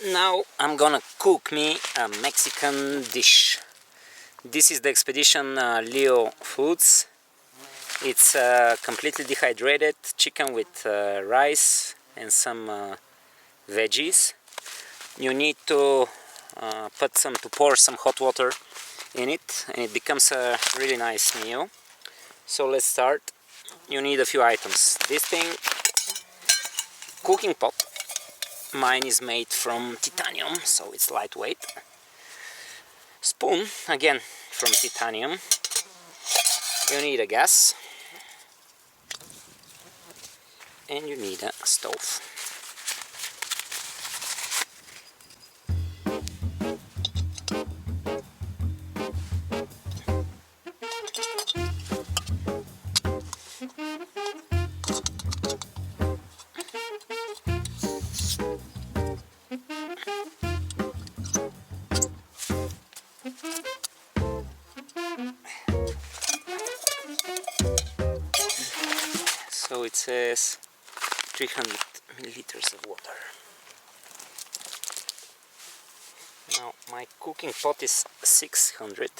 Now I'm gonna cook me a Mexican dish. This is the Expedition Leo Foods. It's completely dehydrated chicken with rice and some veggies. You need to pour some hot water in it, and it becomes a really nice meal. So let's start. You need a few items. This thing, cooking pot. Mine is made from titanium, so it's lightweight. Spoon, again from titanium. You need a gas, and you need a stove. So it says 300 milliliters of water. Now my cooking pot is 600,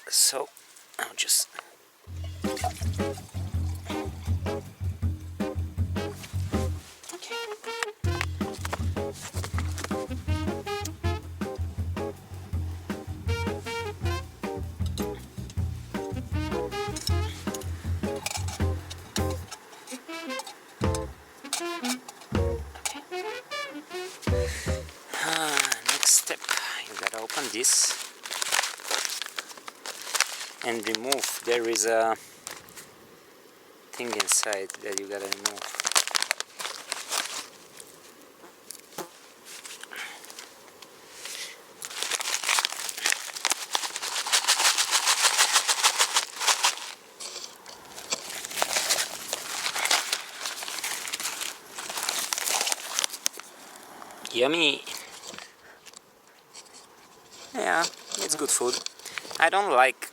so I'll just open this and remove. There is a thing inside that you gotta remove. Yummy! Yeah, it's good food. I don't like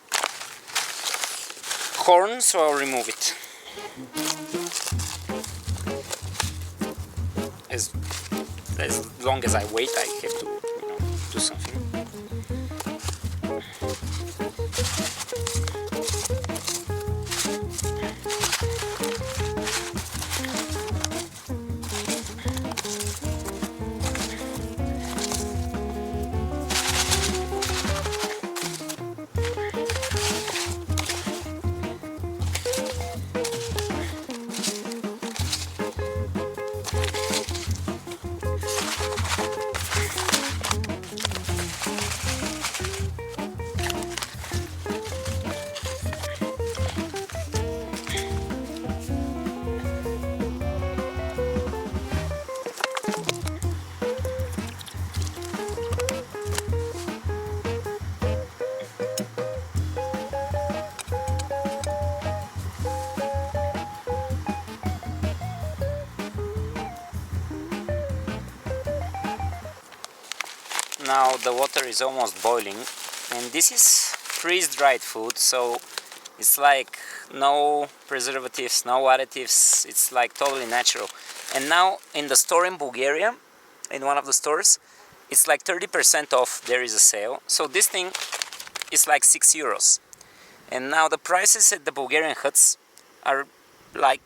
corn, so I'll remove it. As long as I wait, I have to, do something. Now the water is almost boiling, and this is freeze-dried food, so it's like no preservatives, no additives, it's like totally natural. And now in the store in Bulgaria, in one of the stores, it's like 30% off. There is a sale, so this thing is like 6 euros. And now the prices at the Bulgarian huts are like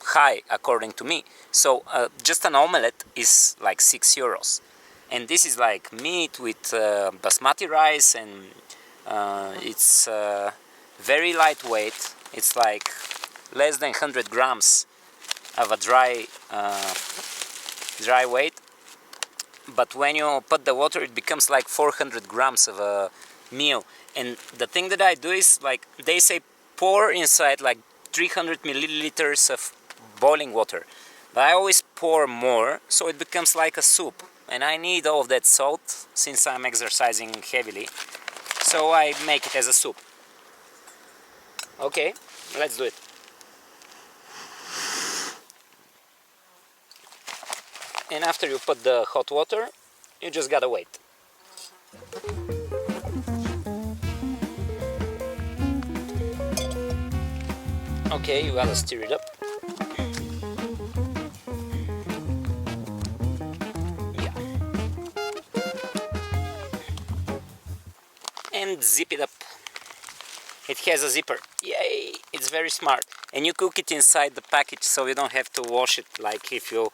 high according to me. So just an omelette is like 6 euros. And this is like meat with basmati rice, and it's very lightweight. It's like less than 100 grams of a dry weight. But when you put the water, it becomes like 400 grams of a meal. And the thing that I do is, like, they say pour inside like 300 milliliters of boiling water. But I always pour more, so it becomes like a soup. And I need all of that salt since I'm exercising heavily, so I make it as a soup. Okay, let's do it. And after you put the hot water, you just gotta wait. Okay, you gotta stir it up. and zip it up. It has a zipper. Yay! It's very smart. And you cook it inside the package, so you don't have to wash it. Like if you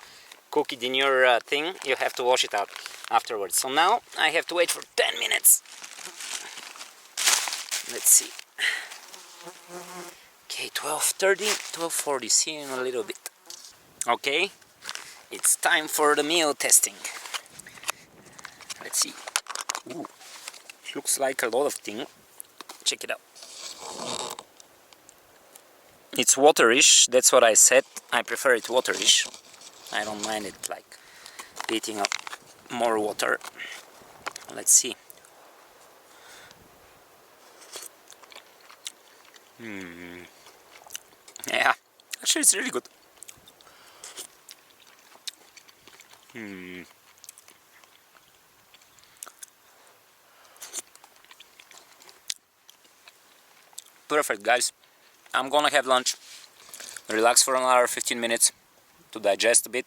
cook it in your thing, you have to wash it out afterwards. So now I have to wait for 10 minutes. Let's see. Okay, 12:30, 12:40. See you in a little bit. Okay, it's time for the meal testing. Let's see. Ooh, looks like a lot of things. Check it out. It's waterish, that's what I said. I prefer it waterish. I don't mind it like eating up more water. Let's see. Yeah, actually it's really good. Perfect, guys. I'm gonna have lunch, relax for another 15 minutes to digest a bit,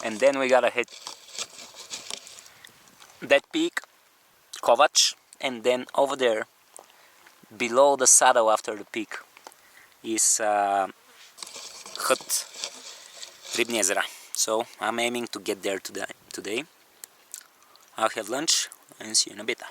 and then we gotta hit that peak, Kovac, and then over there, below the saddle after the peak, is hut Ribni ezera. So I'm aiming to get there today. I'll have lunch and see you in a bit.